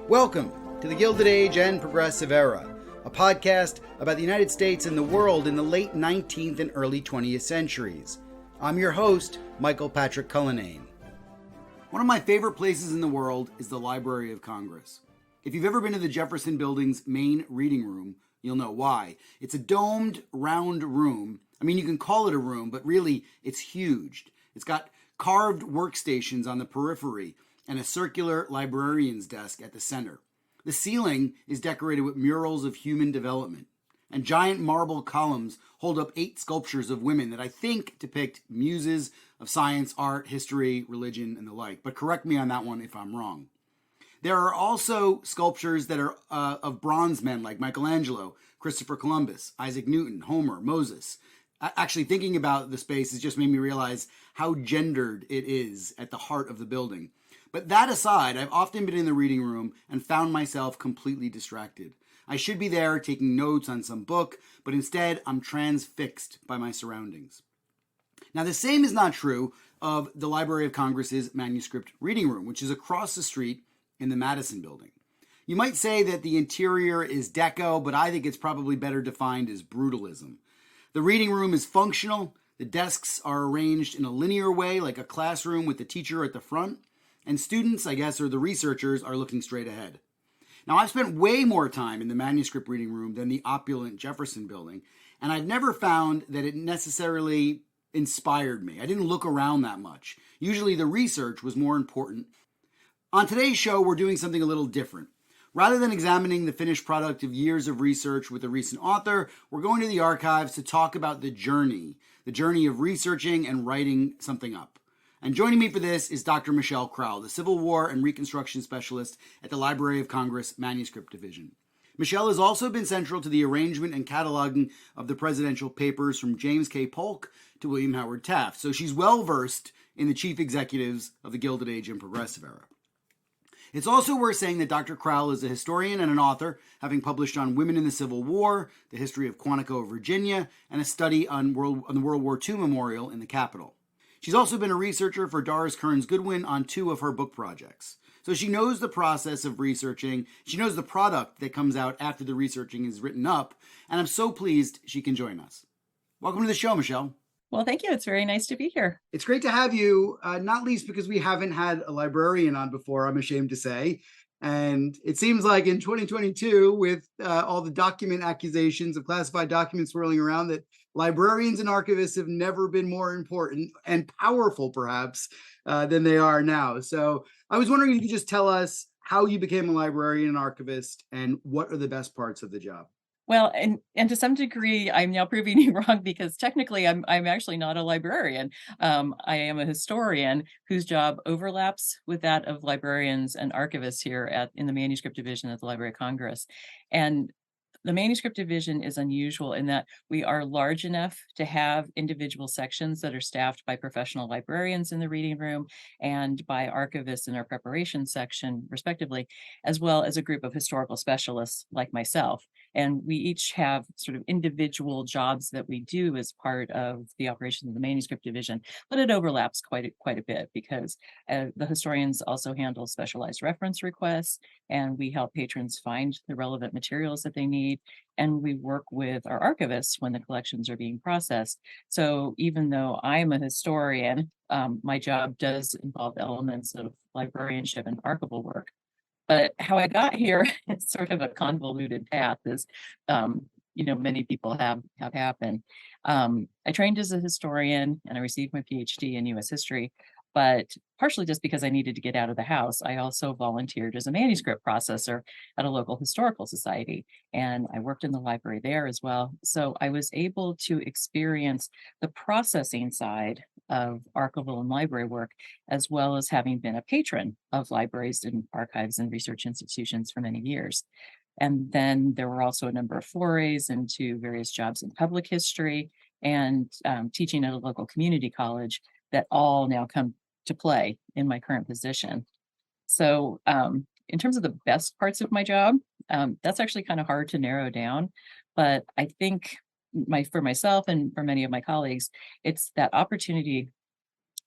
Welcome to the Gilded Age and Progressive Era, a podcast about the United States and the world in the late 19th and early 20th centuries. I'm your host, Michael Patrick Cullinane. One of my favorite places in the world is the Library of Congress. If you've ever been to the Jefferson Building's main reading room, you'll know why. It's a domed, round room. I mean, you can call it a room, but really, it's huge. It's got carved workstations on the periphery and a circular librarian's desk at the center. The ceiling is decorated with murals of human development, and giant marble columns hold up 8 sculptures of women that I think depict muses of science, art, history, religion, and the like. But correct me on that one if I'm wrong. There are also sculptures that are of bronze men like Michelangelo, Christopher Columbus, Isaac Newton, Homer, Moses. Actually, thinking about the space has just made me realize how gendered it is at the heart of the building. But that aside, I've often been in the reading room and found myself completely distracted. I should be there taking notes on some book, but instead I'm transfixed by my surroundings. Now, the same is not true of the Library of Congress's manuscript reading room, which is across the street in the Madison Building. You might say that the interior is deco, but I think it's probably better defined as brutalism. The reading room is functional. The desks are arranged in a linear way, like a classroom with the teacher at the front. And students, I guess, or the researchers, are looking straight ahead. Now, I've spent way more time in the manuscript reading room than the opulent Jefferson Building, and I've never found that it necessarily inspired me. I didn't look around that much. Usually the research was more important. On today's show, we're doing something a little different. Rather than examining the finished product of years of research with a recent author, we're going to the archives to talk about the journey of researching and writing something up. And joining me for this is Dr. Michelle Krowl, the Civil War and Reconstruction Specialist at the Library of Congress Manuscript Division. Michelle has also been central to the arrangement and cataloging of the presidential papers from James K. Polk to William Howard Taft, so she's well-versed in the chief executives of the Gilded Age and Progressive Era. It's also worth saying that Dr. Krowl is a historian and an author, having published on women in the Civil War, the history of Quantico, Virginia, and a study on the World War II Memorial in the Capitol. She's also been a researcher for Doris Kearns Goodwin on 2 of her book projects. So she knows the process of researching. She knows the product that comes out after the researching is written up. And I'm so pleased she can join us. Welcome to the show, Michelle. Well, thank you. It's very nice to be here. It's great to have you, not least because we haven't had a librarian on before, I'm ashamed to say. And it seems like in 2022, with all the document accusations of classified documents swirling around, that librarians and archivists have never been more important and powerful, perhaps, than they are now. So I was wondering if you could just tell us how you became a librarian and archivist and what are the best parts of the job. Well, and to some degree, I'm now proving you wrong because technically I'm actually not a librarian. I am a historian whose job overlaps with that of librarians and archivists here in the manuscript division at the Library of Congress. And the manuscript division is unusual in that we are large enough to have individual sections that are staffed by professional librarians in the reading room and by archivists in our preparation section, respectively, as well as a group of historical specialists like myself. And we each have sort of individual jobs that we do as part of the operations of the manuscript division, but it overlaps quite a bit because the historians also handle specialized reference requests, and we help patrons find the relevant materials that they need. And we work with our archivists when the collections are being processed. So even though I'm a historian, my job does involve elements of librarianship and archival work. But how I got here is sort of a convoluted path, as many people have happened. I trained as a historian and I received my PhD in U.S. history, but partially just because I needed to get out of the house, I also volunteered as a manuscript processor at a local historical society, and I worked in the library there as well. So I was able to experience the processing side of archival and library work, as well as having been a patron of libraries and archives and research institutions for many years. And then there were also a number of forays into various jobs in public history and teaching at a local community college that all now come to play in my current position. So in terms of the best parts of my job, that's actually kind of hard to narrow down. But I think for myself and for many of my colleagues, it's that opportunity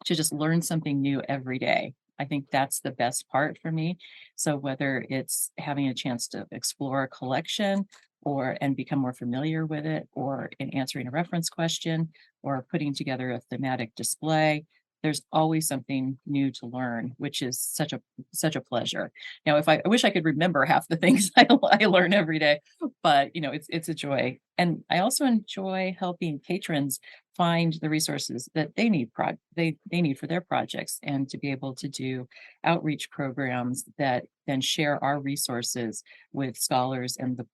to just learn something new every day. I think that's the best part for me. So whether it's having a chance to explore a collection or and become more familiar with it, or in answering a reference question, or putting together a thematic display, there's always something new to learn, which is such a pleasure. Now, if I wish I could remember half the things I learn every day, but it's a joy. And I also enjoy helping patrons find the resources that they need for their projects, and to be able to do outreach programs that then share our resources with scholars and the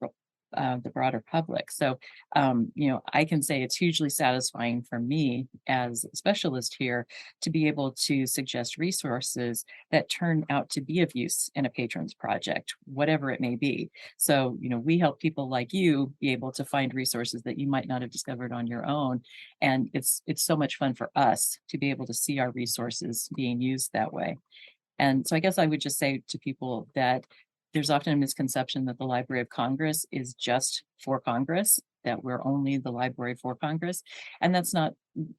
broader public. So, I can say it's hugely satisfying for me as a specialist here to be able to suggest resources that turn out to be of use in a patron's project, whatever it may be. So, we help people like you be able to find resources that you might not have discovered on your own. And it's so much fun for us to be able to see our resources being used that way. And so I guess I would just say to people that there's often a misconception that the Library of Congress is just for Congress, that we're only the library for Congress. And that's not,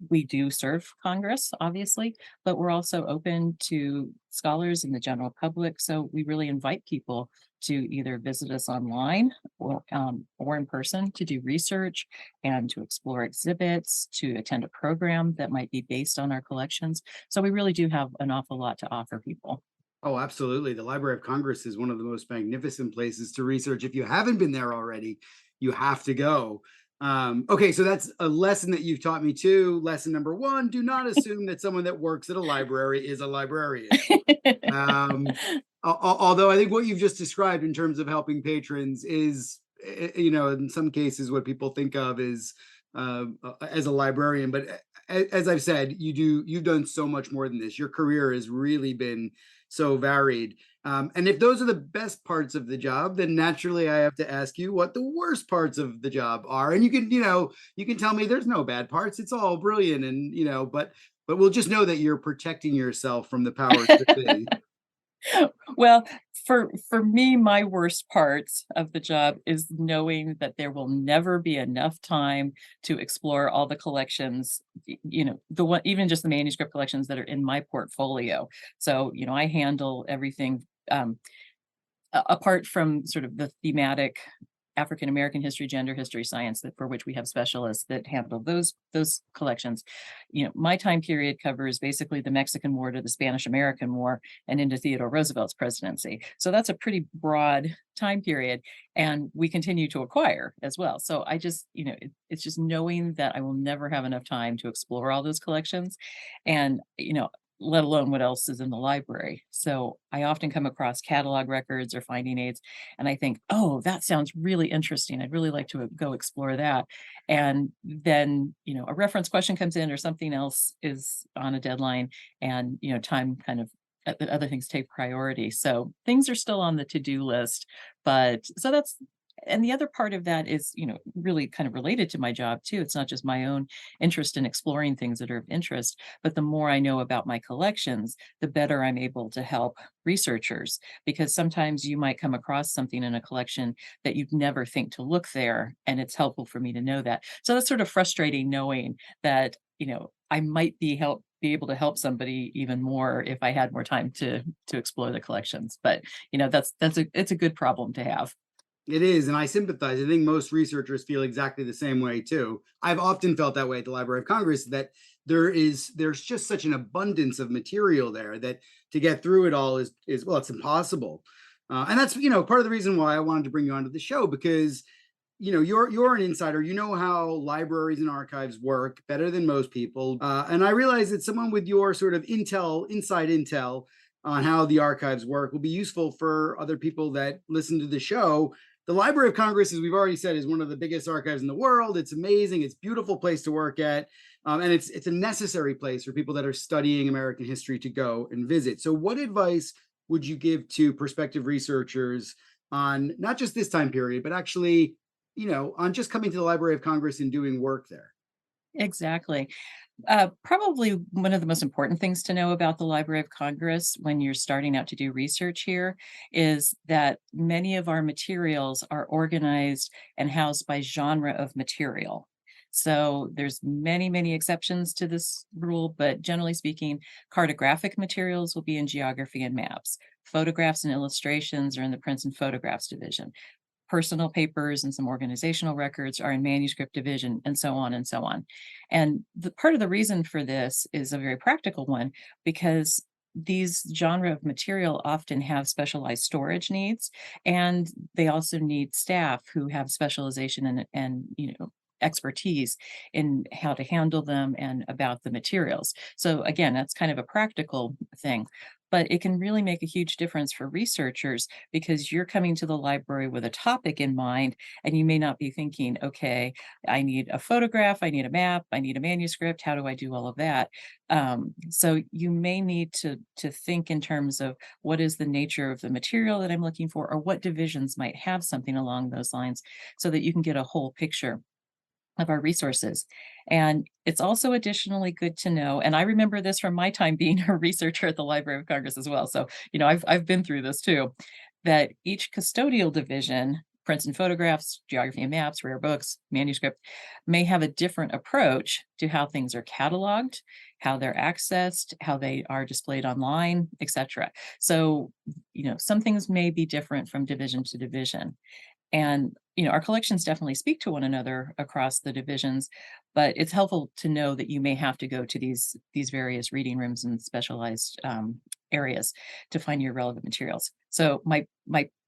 we do serve Congress, obviously, but we're also open to scholars and the general public. So we really invite people to either visit us online or in person to do research and to explore exhibits, to attend a program that might be based on our collections. So we really do have an awful lot to offer people. Oh, absolutely. The Library of Congress is one of the most magnificent places to research. If you haven't been there already, you have to go. Okay, so that's a lesson that you've taught me too. Lesson number one: do not assume that someone that works at a library is a librarian. Um, Although I think what you've just described in terms of helping patrons is, in some cases, what people think of as a librarian. But as I've said, you've done so much more than this. Your career has really been so varied. And if those are the best parts of the job, then naturally I have to ask you what the worst parts of the job are. And you can tell me there's no bad parts. It's all brilliant. And, but we'll just know that you're protecting yourself from the powers that be. Well, for me, my worst parts of the job is knowing that there will never be enough time to explore all the collections, the one, even just the manuscript collections that are in my portfolio. So, I handle everything apart from sort of the thematic African American history, gender history, science, that for which we have specialists that handle those collections. My time period covers basically the Mexican War to the Spanish American War and into Theodore Roosevelt's presidency. So that's a pretty broad time period, and we continue to acquire as well. So I just, it's just knowing that I will never have enough time to explore all those collections, and let alone what else is in the library. So I often come across catalog records or finding aids, and I think, oh, that sounds really interesting. I'd really like to go explore that. And then, a reference question comes in or something else is on a deadline, and, time kind of other things take priority. So things are still on the to-do list, but so that's, and the other part of that is, really kind of related to my job too. It's not just my own interest in exploring things that are of interest, but the more I know about my collections, the better I'm able to help researchers, because sometimes you might come across something in a collection that you'd never think to look there, and it's helpful for me to know that. So that's sort of frustrating knowing that, I might be able to help somebody even more if I had more time to explore the collections. But it's a good problem to have. It is, and I sympathize. I think most researchers feel exactly the same way too. I've often felt that way at the Library of Congress, that there's just such an abundance of material there that to get through it all is well, it's impossible. And that's part of the reason why I wanted to bring you onto the show, because you're an insider. You know how libraries and archives work better than most people. And I realize that someone with your sort of inside intel on how the archives work will be useful for other people that listen to the show. The Library of Congress, as we've already said, is one of the biggest archives in the world. It's amazing. It's a beautiful place to work at. And it's a necessary place for people that are studying American history to go and visit. So what advice would you give to prospective researchers on not just this time period, but actually, on just coming to the Library of Congress and doing work there? Exactly. Probably one of the most important things to know about the Library of Congress when you're starting out to do research here is that many of our materials are organized and housed by genre of material. So there's many, many exceptions to this rule, but generally speaking, cartographic materials will be in geography and maps. Photographs and illustrations are in the prints and photographs division. Personal papers and some organizational records are in manuscript division, and so on and so on. And the part of the reason for this is a very practical one, because these genre of material often have specialized storage needs, and they also need staff who have specialization and expertise in how to handle them and about the materials. So again, that's kind of a practical thing, but it can really make a huge difference for researchers because you're coming to the library with a topic in mind, and you may not be thinking, okay, I need a photograph, I need a map, I need a manuscript. How do I do all of that? So you may need to think in terms of what is the nature of the material that I'm looking for, or what divisions might have something along those lines, so that you can get a whole picture of our resources. And it's also additionally good to know, and I remember this from my time being a researcher at the Library of Congress as well. So, I've been through this too, that each custodial division, prints and photographs, geography and maps, rare books, manuscript, may have a different approach to how things are cataloged, how they're accessed, how they are displayed online, etc. So, some things may be different from division to division. And, our collections definitely speak to one another across the divisions, but it's helpful to know that you may have to go to these various reading rooms and specialized areas to find your relevant materials. So my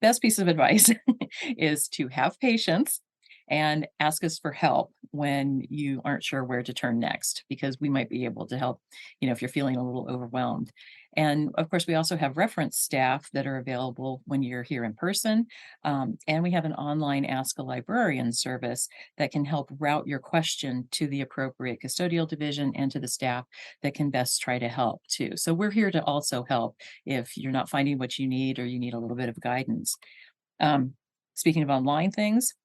best piece of advice is to have patience and ask us for help when you aren't sure where to turn next, because we might be able to help, if you're feeling a little overwhelmed. And of course, we also have reference staff that are available when you're here in person. And we have an online Ask a Librarian service that can help route your question to the appropriate custodial division and to the staff that can best try to help too. So we're here to also help if you're not finding what you need or you need a little bit of guidance. Um, Speaking of online things,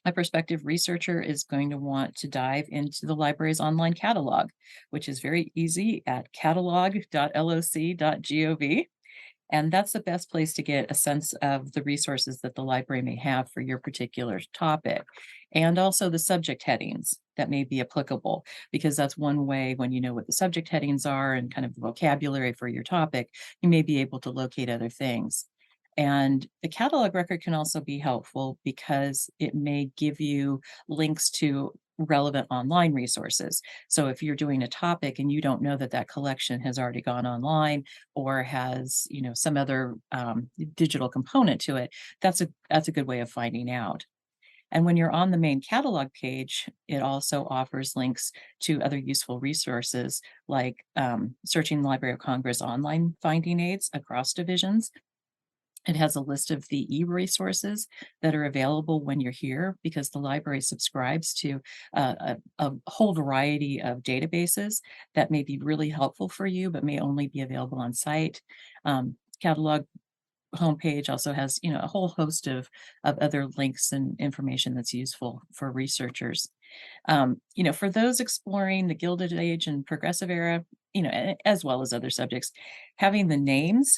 a prospective researcher is going to want to dive into the library's online catalog, which is very easy at catalog.loc.gov. And that's the best place to get a sense of the resources that the library may have for your particular topic, and also the subject headings that may be applicable, because that's one way, when you know what the subject headings are and kind of the vocabulary for your topic, you may be able to locate other things. And the catalog record can also be helpful because it may give you links to relevant online resources. So if you're doing a topic and you don't know that that collection has already gone online or has, some other digital component to it, that's a good way of finding out. And when you're on the main catalog page, it also offers links to other useful resources like searching the Library of Congress online finding aids across divisions. It has a list of the e-resources that are available when you're here, because the library subscribes to a whole variety of databases that may be really helpful for you, but may only be available on site. Catalog homepage also has, a whole host of other links and information that's useful for researchers. For those exploring the Gilded Age and Progressive Era, as well as other subjects, having the names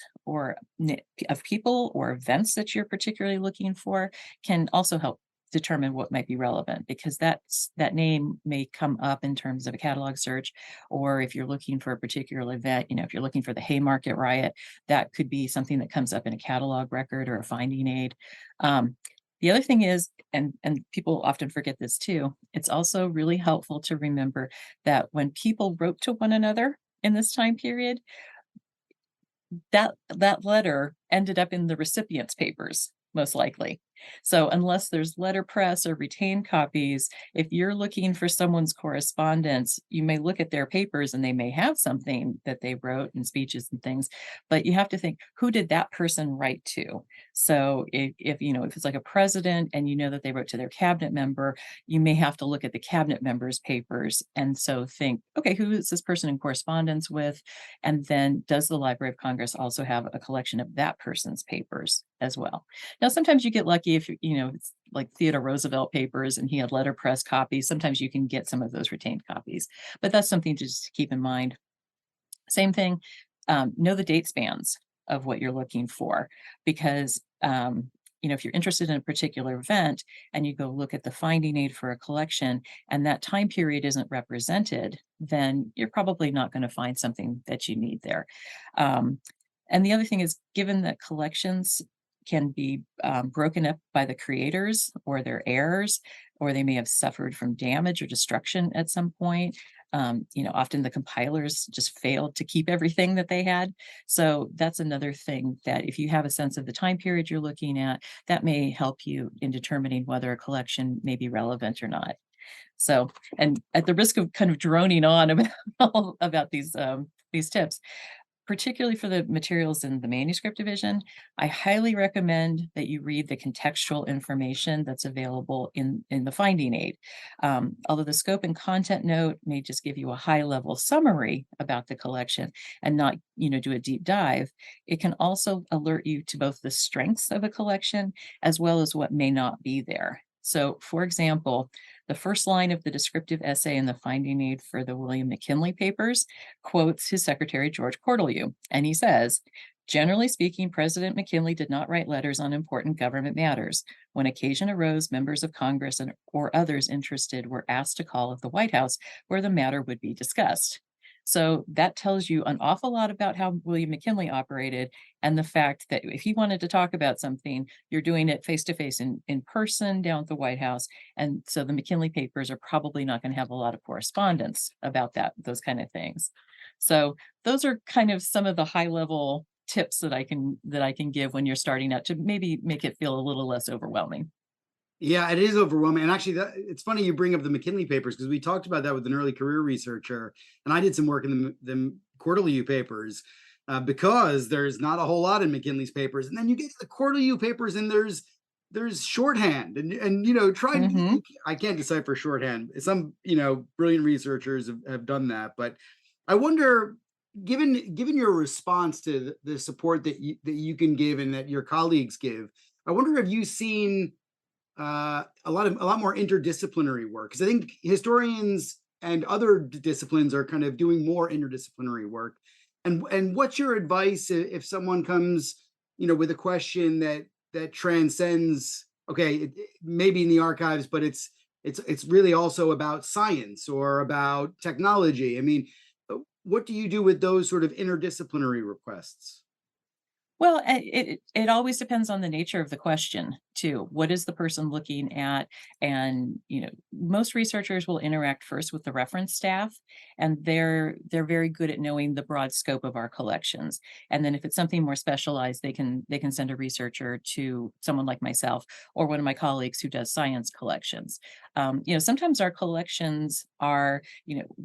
of people or events that you're particularly looking for can also help determine what might be relevant, because that name may come up in terms of a catalog search, or if you're looking for a particular event, if you're looking for the Haymarket riot, that could be something that comes up in a catalog record or a finding aid. The other thing is, and people often forget this too, it's also really helpful to remember that when people wrote to one another in this time period, that letter ended up in the recipient's papers, most likely. So unless there's letterpress or retained copies, if you're looking for someone's correspondence, you may look at their papers and they may have something that they wrote and speeches and things, but you have to think, who did that person write to? So if it's like a president and you know that they wrote to their cabinet member, you may have to look at the cabinet member's papers. And so think, okay, who is this person in correspondence with? And then does the Library of Congress also have a collection of that person's papers as well? Now, sometimes you get lucky if it's like Theodore Roosevelt papers and he had letterpress copies. Sometimes you can get some of those retained copies, but that's something to just keep in mind. Same thing, know the date spans of what you're looking for, because if you're interested in a particular event and you go look at the finding aid for a collection and that time period isn't represented, then you're probably not going to find something that you need there. Um, and the other thing is, given that collections can be broken up by the creators or their heirs, or they may have suffered from damage or destruction at some point. Often the compilers just failed to keep everything that they had. So that's another thing that if you have a sense of the time period you're looking at, that may help you in determining whether a collection may be relevant or not. So, and at the risk of kind of droning on about these tips, particularly for the materials in the manuscript division, I highly recommend that you read the contextual information that's available in the finding aid. Although the scope and content note may just give you a high-level summary about the collection and not, do a deep dive, it can also alert you to both the strengths of a collection as well as what may not be there. So, for example, the first line of the descriptive essay in the finding aid for the William McKinley papers quotes his secretary, George Cortelyou, and he says, "Generally speaking, President McKinley did not write letters on important government matters. When occasion arose, members of Congress or others interested were asked to call at the White House where the matter would be discussed." So that tells you an awful lot about how William McKinley operated and the fact that if he wanted to talk about something, you're doing it face to face in person down at the White House. And so the McKinley papers are probably not going to have a lot of correspondence about those kind of things. So those are kind of some of the high level tips that I can give when you're starting out to maybe make it feel a little less overwhelming. Yeah, it is overwhelming. And actually, it's funny you bring up the McKinley papers because we talked about that with an early career researcher, and I did some work in the Cortelyou papers because there's not a whole lot in McKinley's papers, and then you get to the Cortelyou papers, and there's shorthand, and Mhm. I can't decipher shorthand. Some brilliant researchers have done that, but I wonder, given your response to the support that you can give and that your colleagues give, I wonder, have you seen a lot more interdisciplinary work? Because I think historians and other disciplines are kind of doing more interdisciplinary work. And what's your advice if someone comes, with a question that transcends? Okay, maybe in the archives, but it's really also about science or about technology. I mean, what do you do with those sort of interdisciplinary requests? Well, it always depends on the nature of the question too. What is the person looking at? And most researchers will interact first with the reference staff, and they're very good at knowing the broad scope of our collections. And then if it's something more specialized, they can send a researcher to someone like myself or one of my colleagues who does science collections. Sometimes our collections are,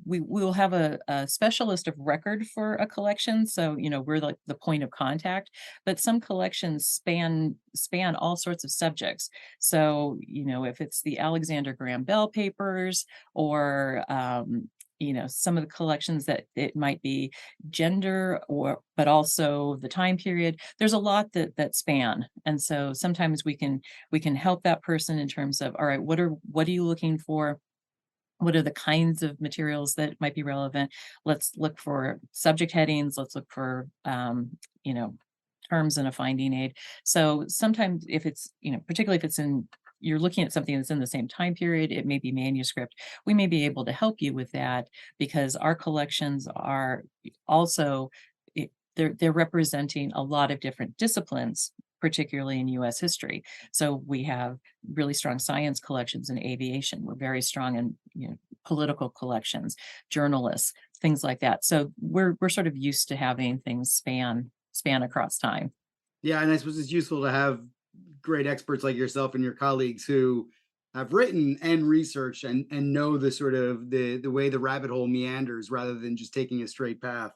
we will have a specialist of record for a collection, so we're like the point of contact, but some collections span all sorts of subjects. So, if it's the Alexander Graham Bell papers or some of the collections that it might be gender or but also the time period. There's a lot that span. And so sometimes we can help that person in terms of, all right, what are you looking for? What are the kinds of materials that might be relevant? Let's look for subject headings. Let's look for, terms in a finding aid. So sometimes if it's, particularly if you're looking at something that's in the same time period, it may be manuscript. We may be able to help you with that because our collections are also, they're representing a lot of different disciplines, particularly in US history. So we have really strong science collections in aviation. We're very strong in political collections, journalists, things like that. So we're sort of used to having things span across time. Yeah, and I suppose it's useful to have great experts like yourself and your colleagues who have written and researched and know the sort of the way the rabbit hole meanders rather than just taking a straight path.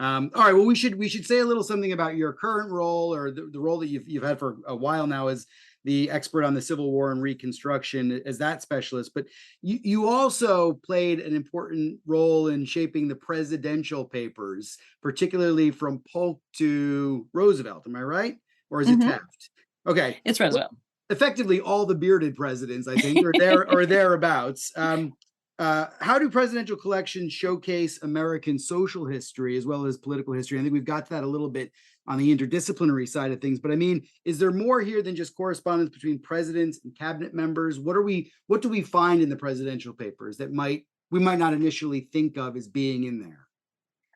All right, well, we should say a little something about your current role or the role that you've had for a while now as the expert on the Civil War and Reconstruction as that specialist. But you also played an important role in shaping the presidential papers, particularly from Polk to Roosevelt. Am I right? Or is it Mhm. Taft? Okay. It's Well, Roosevelt. effectively all the bearded presidents, I think, or there or thereabouts. How do presidential collections showcase American social history as well as political history? I think we've got to that a little bit on the interdisciplinary side of things. But I mean, is there more here than just correspondence between presidents and cabinet members? What do we find in the presidential papers that we might not initially think of as being in there?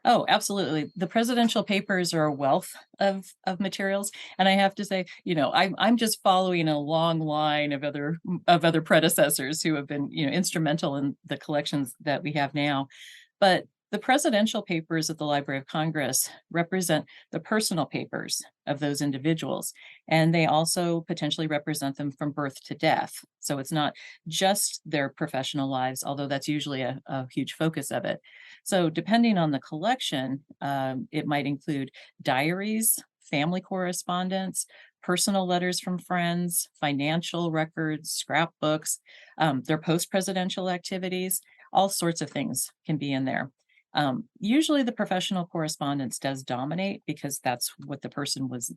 Oh, absolutely. The presidential papers are a wealth of materials, and I have to say, I'm just following a long line of other predecessors who have been, instrumental in the collections that we have now. But the presidential papers at the Library of Congress represent the personal papers of those individuals, and they also potentially represent them from birth to death. So it's not just their professional lives, although that's usually a huge focus of it. So depending on the collection, it might include diaries, family correspondence, personal letters from friends, financial records, scrapbooks, their post-presidential activities, all sorts of things can be in there. Usually the professional correspondence does dominate because that's what the person was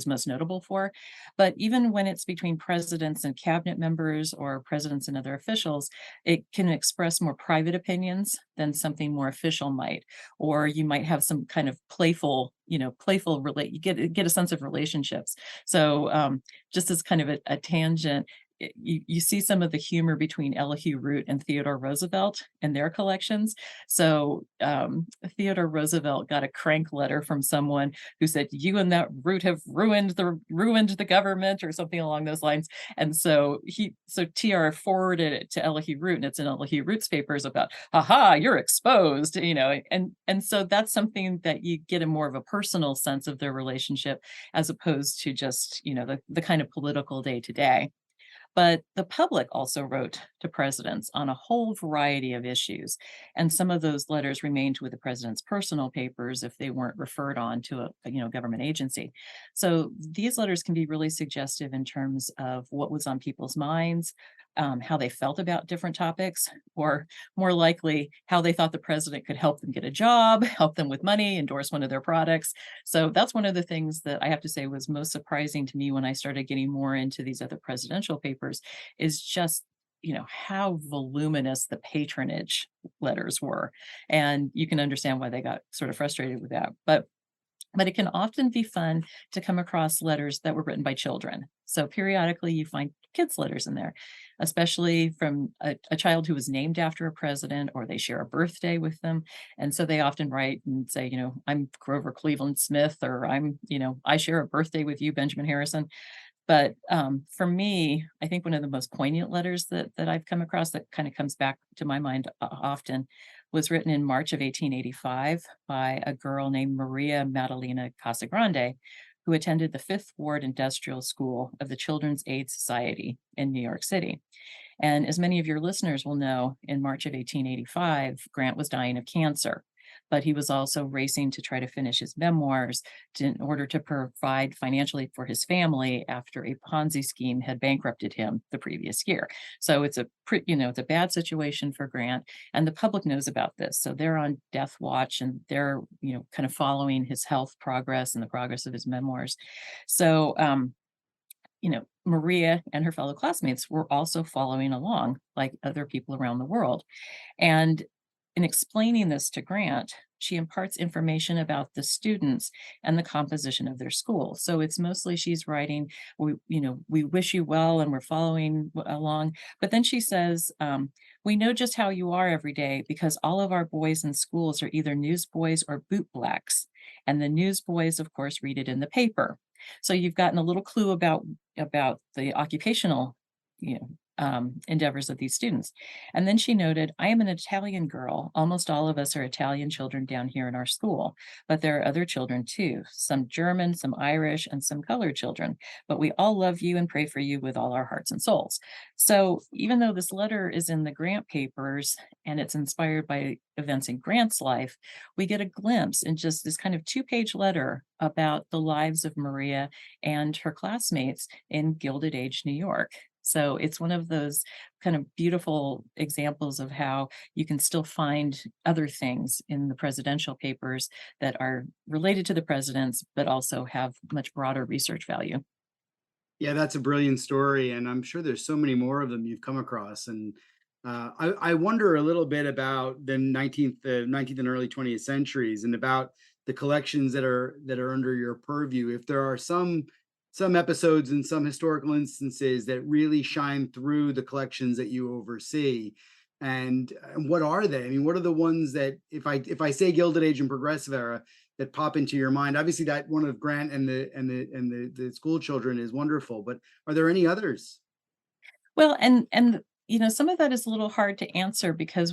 most notable for. But even when it's between presidents and cabinet members or presidents and other officials, it can express more private opinions than something more official might. Or you might have some kind of playful relate. You get a sense of relationships. So just as kind of a tangent, you see some of the humor between Elihu Root and Theodore Roosevelt in their collections. So Theodore Roosevelt got a crank letter from someone who said, "You and that Root have ruined the government," or something along those lines. And so TR forwarded it to Elihu Root, and it's in Elihu Root's papers about, "Haha, you're exposed," and so that's something that you get a more of a personal sense of their relationship as opposed to just the kind of political day to day. But the public also wrote to presidents on a whole variety of issues, and some of those letters remained with the president's personal papers if they weren't referred on to a government agency. So these letters can be really suggestive in terms of what was on people's minds, how they felt about different topics, or more likely, how they thought the president could help them get a job, help them with money, endorse one of their products. So that's one of the things that I have to say was most surprising to me when I started getting more into these other presidential papers, is just how voluminous the patronage letters were. And you can understand why they got sort of frustrated with that. But it can often be fun to come across letters that were written by children. So periodically you find kids' letters in there, especially from a child who was named after a president or they share a birthday with them. And so they often write and say, "I'm Grover Cleveland Smith," or I share a birthday with you, Benjamin Harrison. But for me, I think one of the most poignant letters that I've come across that kind of comes back to my mind often was written in March of 1885 by a girl named Maria Maddalena Casagrande, who attended the Fifth Ward Industrial School of the Children's Aid Society in New York City. And as many of your listeners will know, in March of 1885, Grant was dying of cancer, but he was also racing to try to finish his memoirs in order to provide financially for his family after a Ponzi scheme had bankrupted him the previous year. So it's a bad situation for Grant, and the public knows about this. So they're on death watch, and they're kind of following his health progress and the progress of his memoirs. So Maria and her fellow classmates were also following along like other people around the world. And in explaining this to Grant, she imparts information about the students and the composition of their school. So it's mostly she's writing, we wish you well and we're following along. But then she says, "We know just how you are every day because all of our boys in schools are either newsboys or bootblacks. And the newsboys, of course, read it in the paper." So you've gotten a little clue about the occupational, endeavors of these students. And then she noted, "I am an Italian girl. Almost all of us are Italian children down here in our school, but there are other children too, some German, some Irish, and some colored children. But we all love you and pray for you with all our hearts and souls." So even though this letter is in the Grant papers and it's inspired by events in Grant's life, we get a glimpse in just this kind of two-page letter about the lives of Maria and her classmates in Gilded Age New York. So it's one of those kind of beautiful examples of how you can still find other things in the presidential papers that are related to the presidents, but also have much broader research value. Yeah, that's a brilliant story, and I'm sure there's so many more of them you've come across. And I wonder a little bit about the 19th and early 20th centuries, and about the collections that are under your purview, if there are some episodes and some historical instances that really shine through the collections that you oversee. And what are they? I mean, what are the ones that, if I say Gilded Age and Progressive Era, that pop into your mind? Obviously, that one of Grant and the school children is wonderful, but are there any others? Well, some of that is a little hard to answer because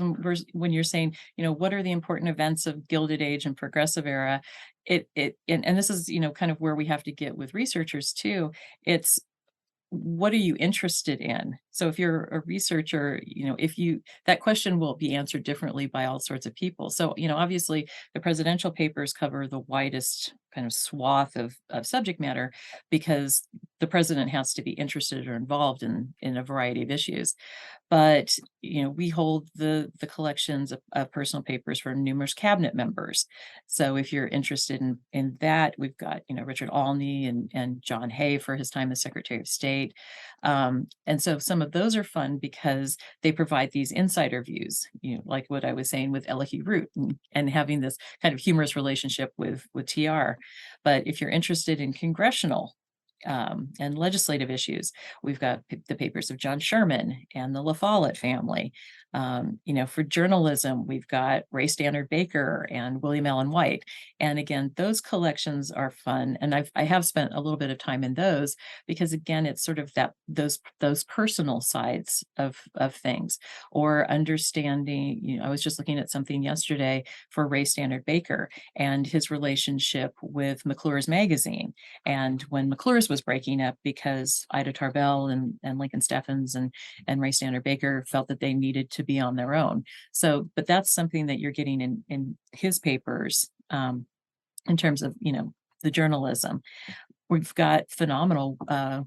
when you're saying, what are the important events of Gilded Age and Progressive Era, and this is, kind of where we have to get with researchers too. It's what are you interested in? So if you're a researcher, if you that question will be answered differently by all sorts of people. So, obviously the presidential papers cover the widest kind of swath of subject matter because the president has to be interested or involved in a variety of issues. But, we hold the collections of personal papers for numerous cabinet members. So if you're interested in that, we've got, Richard Alney and John Hay for his time as Secretary of State. And so some of those are fun because they provide these insider views, like what I was saying with Elihu Root and having this kind of humorous relationship with TR. But if you're interested in congressional and legislative issues. We've got the papers of John Sherman and the La Follette family. For journalism, we've got Ray Stannard Baker and William Allen White. And again, those collections are fun, and I have spent a little bit of time in those because again, it's sort of that those personal sides of things, or understanding. I was just looking at something yesterday for Ray Stannard Baker and his relationship with McClure's magazine, and when McClure's was breaking up because Ida Tarbell and Lincoln Steffens and Ray Stannard Baker felt that they needed to be on their own. So, but that's something that you're getting in his papers in terms of, the journalism. We've got phenomenal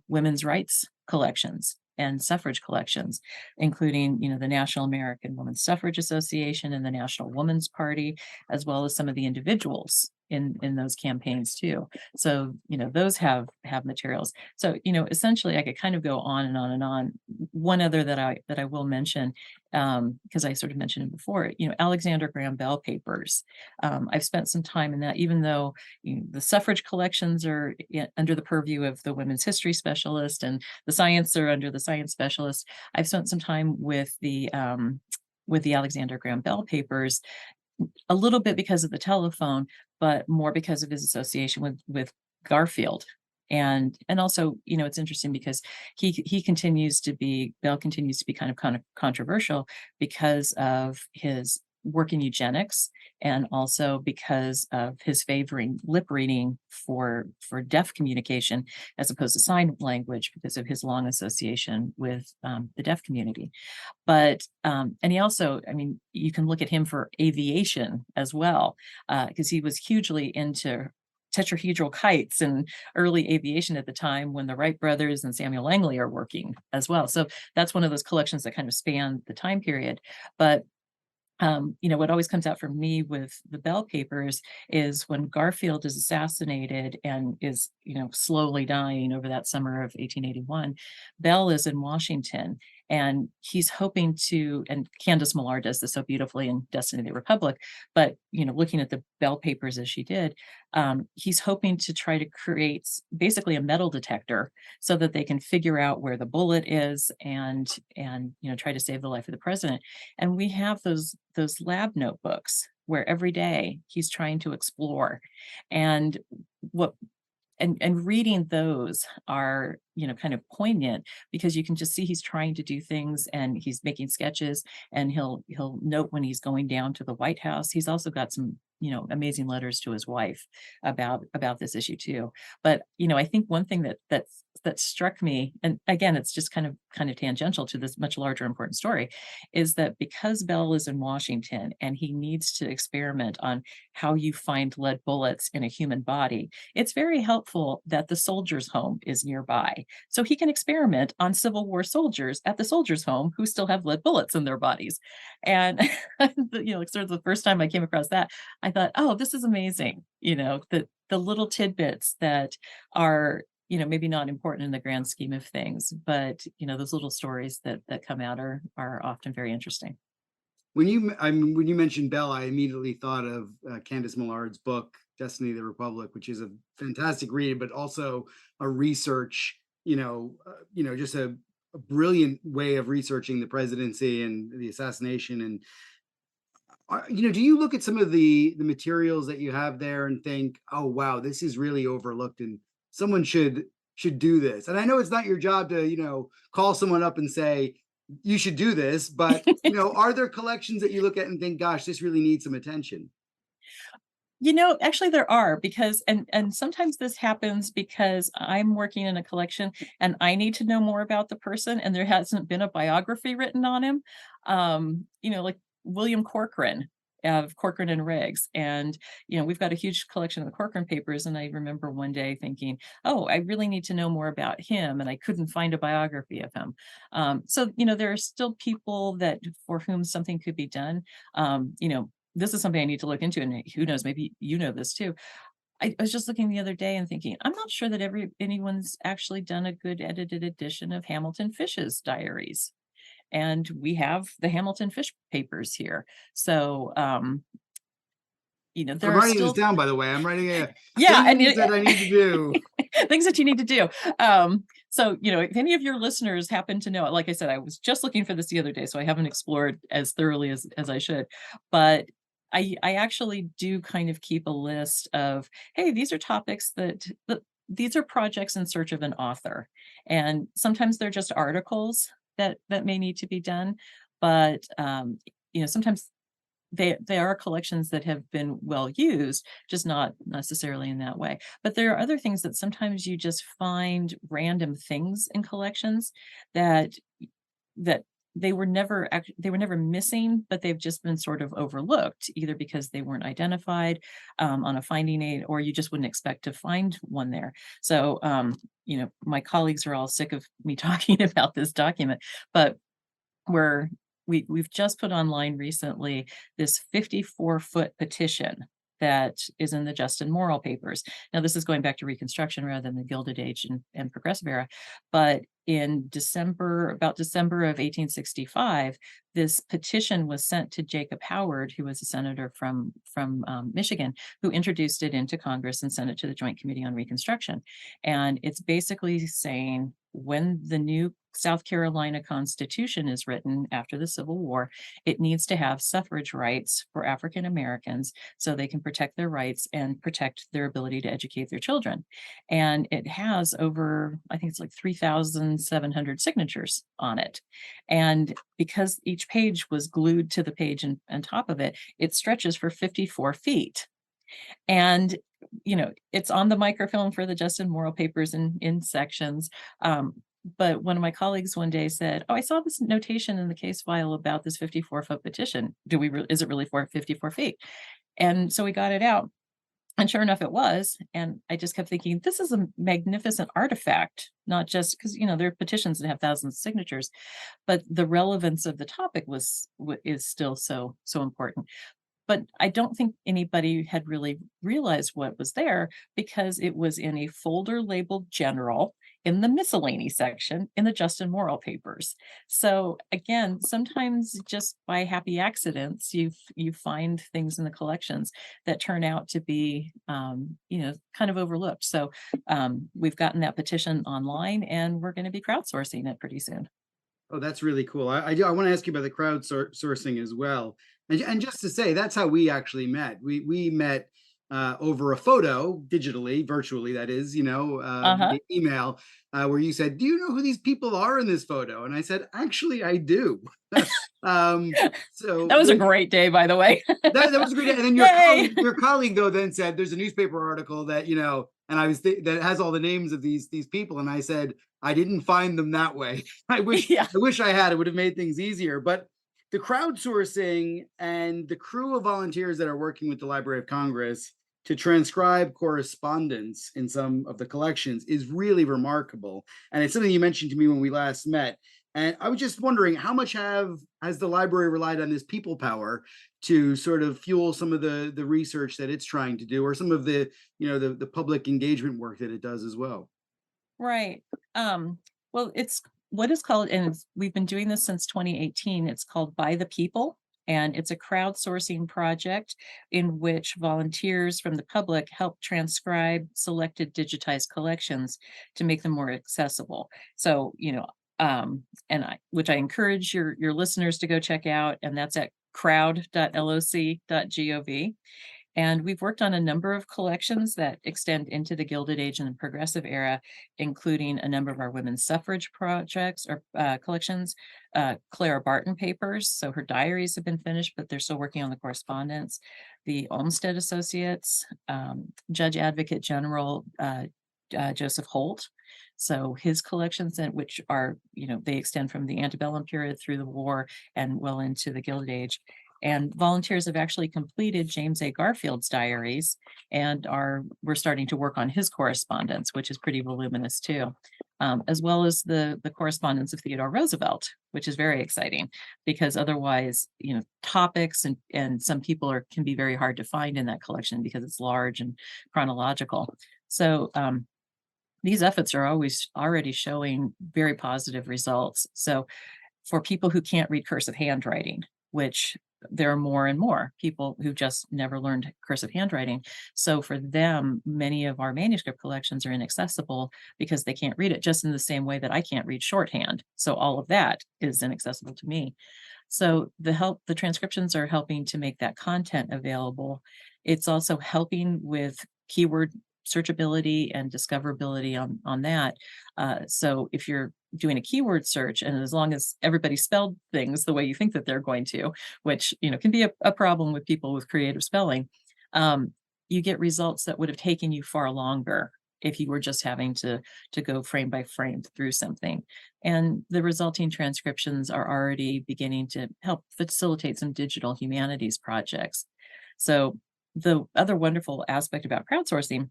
women's rights collections and suffrage collections, including, the National American Women's Suffrage Association and the National Woman's Party, as well as some of the individuals in those campaigns too. So, those have materials. So, essentially I could kind of go on and on and on. One other that I will mention, because I sort of mentioned it before, Alexander Graham Bell papers. I've spent some time in that, even though the suffrage collections are under the purview of the women's history specialist and the science are under the science specialist. I've spent some time with the Alexander Graham Bell papers, a little bit because of the telephone, but more because of his association with Garfield. And also, it's interesting because he continues to be Bell continues to be kind of controversial because of his work in eugenics and also because of his favoring lip reading for deaf communication as opposed to sign language because of his long association with the deaf community. But and he also, I mean, you can look at him for aviation as well, because he was hugely into tetrahedral kites and early aviation at the time when the Wright brothers and Samuel Langley are working as well. So that's one of those collections that kind of span the time period. But what always comes out for me with the Bell papers is when Garfield is assassinated and is, slowly dying over that summer of 1881, Bell is in Washington and he's hoping to, and Candace Millard does this so beautifully in Destiny of the Republic, but, looking at the Bell papers as she did, he's hoping to try to create basically a metal detector so that they can figure out where the bullet is and, try to save the life of the president. And we have those lab notebooks where every day he's trying to explore. And what and reading those are, kind of poignant because you can just see he's trying to do things and he's making sketches and he'll note when he's going down to the White House. He's also got some, amazing letters to his wife about this issue too. But, I think one thing that struck me, and again, it's just kind of tangential to this much larger important story, is that because Bell is in Washington and he needs to experiment on how you find lead bullets in a human body, it's very helpful that the soldiers' home is nearby. So he can experiment on Civil War soldiers at the soldiers' home who still have lead bullets in their bodies. And, sort of the first time I came across that, I thought, oh, this is amazing. The little tidbits that are, maybe not important in the grand scheme of things, but, those little stories that come out are often very interesting. When you mentioned Bell, I immediately thought of Candace Millard's book, Destiny of the Republic, which is a fantastic read, but also a research, just a brilliant way of researching the presidency and the assassination. And do you look at some of the materials that you have there and think, oh wow, this is really overlooked, and someone should do this? And I know it's not your job to call someone up and say you should do this, but are there collections that you look at and think, gosh, this really needs some attention? Actually there are, because and sometimes this happens because I'm working in a collection and I need to know more about the person and there hasn't been a biography written on him. Like William Corcoran of Corcoran and Riggs. And, we've got a huge collection of the Corcoran papers. And I remember one day thinking, oh, I really need to know more about him. And I couldn't find a biography of him. So, there are still people that for whom something could be done. This is something I need to look into, and who knows, maybe you know this too. I was just looking the other day and thinking, I'm not sure that anyone's actually done a good edited edition of Hamilton Fish's diaries. And we have the Hamilton Fish papers here. So, I'm there are writing this still, down, by the way. I'm writing yeah, and things that I need to do. things that you need to do. So, if any of your listeners happen to know it, like I said, I was just looking for this the other day, so I haven't explored as thoroughly as I should. But I actually do kind of keep a list of, hey, these are topics that these are projects in search of an author. And sometimes they're just articles that may need to be done. But sometimes they are collections that have been well used, just not necessarily in that way. But there are other things that sometimes you just find random things in collections that that they were never missing, but they've just been sort of overlooked, either because they weren't identified on a finding aid, or you just wouldn't expect to find one there. So my colleagues are all sick of me talking about this document, but we've just put online recently this 54-foot petition that is in the Justin Morrill papers. Now, this is going back to Reconstruction rather than the Gilded Age and Progressive Era, but in about December of 1865, this petition was sent to Jacob Howard, who was a senator from Michigan, who introduced it into Congress and sent it to the Joint Committee on Reconstruction. And it's basically saying, when the new South Carolina Constitution is written after the Civil War, it needs to have suffrage rights for African Americans so they can protect their rights and protect their ability to educate their children. And it has over, I think it's like 3,700 signatures on it. And because each page was glued to the page and top of it, it stretches for 54 feet. And it's on the microfilm for the Justin Morrill papers in sections. But one of my colleagues one day said, "Oh, I saw this notation in the case file about this 54-foot petition. Is it really for 54 feet?" And so we got it out, and sure enough, it was. And I just kept thinking, this is a magnificent artifact, not just because there are petitions that have thousands of signatures, but the relevance of the topic is still so important. But I don't think anybody had really realized what was there, because it was in a folder labeled general in the miscellany section in the Justin Morrill papers. So again, sometimes just by happy accidents, you find things in the collections that turn out to be, kind of overlooked. So we've gotten that petition online, and we're going to be crowdsourcing it pretty soon. Oh, that's really cool. I want to ask you about the crowdsourcing as well. And just to say, that's how we actually met. We met over a photo, digitally, virtually, that is, Uh-huh. email, where you said, "Do you know who these people are in this photo?" And I said, "Actually, I do." So That was a great day, by the way. that was a great. And then Yay! your colleague though then said, "There's a newspaper article that and I was that has all the names of these people." And I said, "I didn't find them that way. Yeah. I wish I had. It would have made things easier." But the crowdsourcing and the crew of volunteers that are working with the Library of Congress to transcribe correspondence in some of the collections is really remarkable. And it's something you mentioned to me when we last met. And I was just wondering, how much has the library relied on this people power to sort of fuel some of the research that it's trying to do, or some of the the public engagement work that it does as well? Right. Well, it's what is called, and we've been doing this since 2018. It's called By the People. And it's a crowdsourcing project in which volunteers from the public help transcribe selected digitized collections to make them more accessible. So, which I encourage your listeners to go check out, and that's at crowd.loc.gov. And we've worked on a number of collections that extend into the Gilded Age and the Progressive Era, including a number of our women's suffrage projects or collections, Clara Barton papers. So her diaries have been finished, but they're still working on the correspondence. The Olmsted Associates, Judge Advocate General Joseph Holt. So his collections, which are, they extend from the antebellum period through the war and well into the Gilded Age. And volunteers have actually completed James A. Garfield's diaries and we're starting to work on his correspondence, which is pretty voluminous too, as well as the correspondence of Theodore Roosevelt, which is very exciting because otherwise, topics and some people can be very hard to find in that collection because it's large and chronological. So these efforts are always already showing very positive results. So for people who can't read cursive handwriting, which there are more and more people who just never learned cursive handwriting. So for them, many of our manuscript collections are inaccessible because they can't read it, just in the same way that I can't read shorthand. So all of that is inaccessible to me. So the transcriptions are helping to make that content available. It's also helping with keyword searchability and discoverability on that. So if you're doing a keyword search, and as long as everybody spelled things the way you think that they're going to, which can be a problem with people with creative spelling, you get results that would have taken you far longer if you were just having to go frame by frame through something. And the resulting transcriptions are already beginning to help facilitate some digital humanities projects. So the other wonderful aspect about crowdsourcing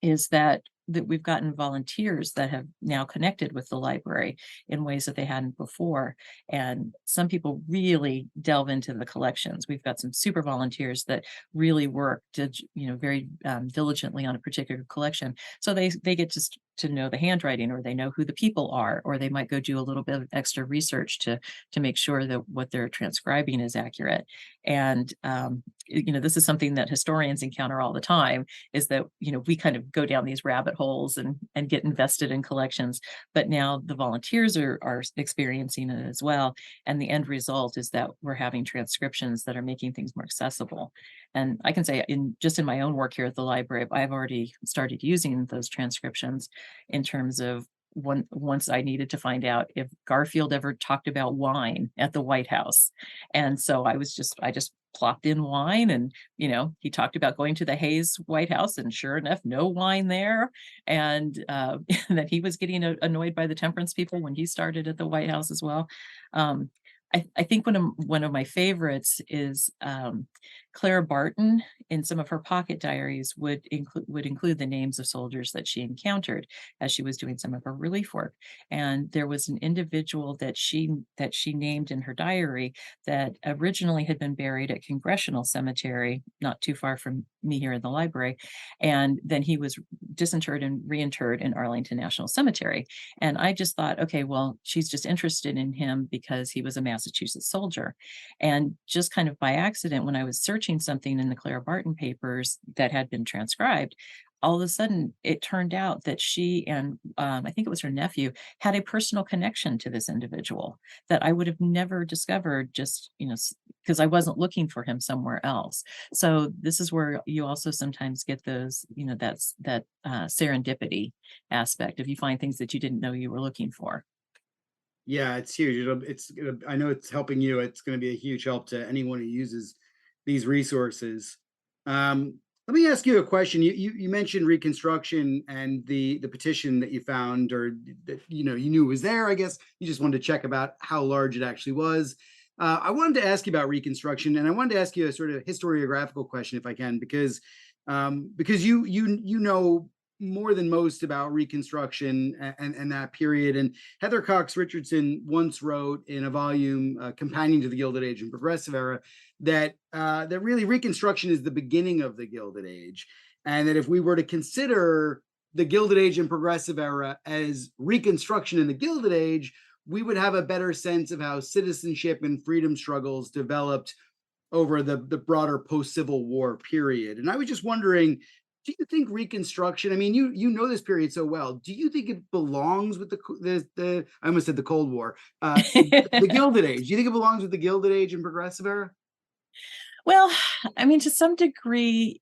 is that we've gotten volunteers that have now connected with the library in ways that they hadn't before. And some people really delve into the collections. We've got some super volunteers that really work very diligently on a particular collection. So they get just to know the handwriting, or they know who the people are, or they might go do a little bit of extra research to make sure that what they're transcribing is accurate. And this is something that historians encounter all the time, is that we kind of go down these rabbit holes and get invested in collections, but now the volunteers are experiencing it as well. And the end result is that we're having transcriptions that are making things more accessible. And I can say in my own work here at the library, I've already started using those transcriptions in terms of once I needed to find out if Garfield ever talked about wine at the White House. And so I just plopped in wine, and he talked about going to the Hayes White House, and sure enough, no wine there. And that he was getting annoyed by the temperance people when he started at the White House as well. I think one of my favorites is Clara Barton. In some of her pocket diaries would include the names of soldiers that she encountered as she was doing some of her relief work. And there was an individual that she named in her diary that originally had been buried at Congressional Cemetery, not too far from me here in the library. And then he was disinterred and reinterred in Arlington National Cemetery. And I just thought, okay, well, she's just interested in him because he was a Massachusetts soldier. And just kind of by accident, when I was searching something in the Clara Barton papers that had been transcribed, all of a sudden it turned out that she and I think it was her nephew had a personal connection to this individual that I would have never discovered, just because I wasn't looking for him somewhere else. So this is where you also sometimes get those, that serendipity aspect, if you find things that you didn't know you were looking for. Yeah, it's huge. I know it's helping you. It's going to be a huge help to anyone who uses these resources. Let me ask you a question. You mentioned Reconstruction and the petition that you found, or that you knew was there. I guess you just wanted to check about how large it actually was. I wanted to ask you about Reconstruction, and I wanted to ask you a sort of historiographical question, if I can, because you know more than most about Reconstruction and that period. And Heather Cox Richardson once wrote in a volume, Companion to the Gilded Age and Progressive Era, that really Reconstruction is the beginning of the Gilded Age, and that if we were to consider the Gilded Age and Progressive Era as Reconstruction in the Gilded Age, we would have a better sense of how citizenship and freedom struggles developed over the broader post-Civil War period. And I was just wondering, do you think Reconstruction? I mean, you know this period so well. Do you think it belongs with the I almost said the Cold War, the Gilded Age? Do you think it belongs with the Gilded Age and Progressive Era? Well, I mean, to some degree,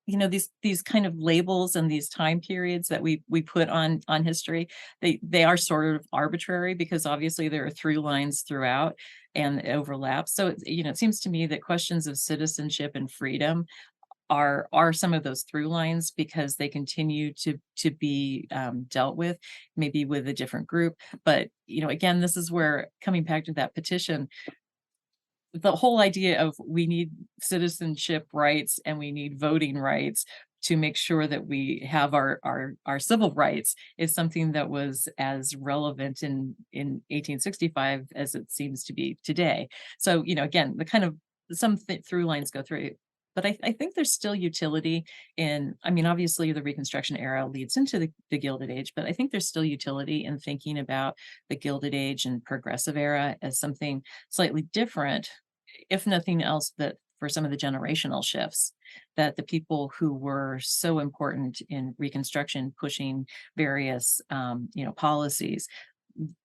these kind of labels and these time periods that we put on history, they are sort of arbitrary because obviously there are through lines throughout and overlap. So it seems to me that questions of citizenship and freedom are some of those through lines because they continue to be dealt with, maybe with a different group. But again, this is where, coming back to that petition, the whole idea of we need citizenship rights and we need voting rights to make sure that we have our civil rights is something that was as relevant in 1865 as it seems to be today. So, again, the kind of through lines go through. But I think there's still utility in, I mean, obviously the Reconstruction era leads into the Gilded Age, but I think there's still utility in thinking about the Gilded Age and Progressive Era as something slightly different, if nothing else, that for some of the generational shifts that the people who were so important in Reconstruction pushing various policies,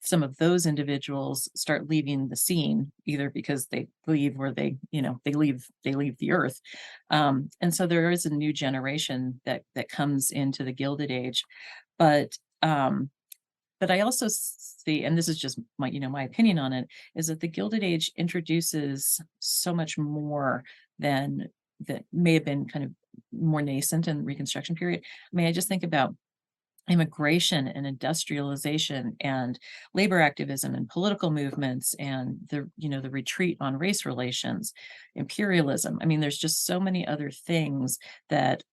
some of those individuals start leaving the scene, either because they leave or they leave the earth. And so there is a new generation that comes into the Gilded Age. But I also see, and this is just my opinion on it, is that the Gilded Age introduces so much more than that may have been kind of more nascent in the Reconstruction period. I mean, I just think about immigration and industrialization and labor activism and political movements and the retreat on race relations, imperialism. I mean, there's just so many other things that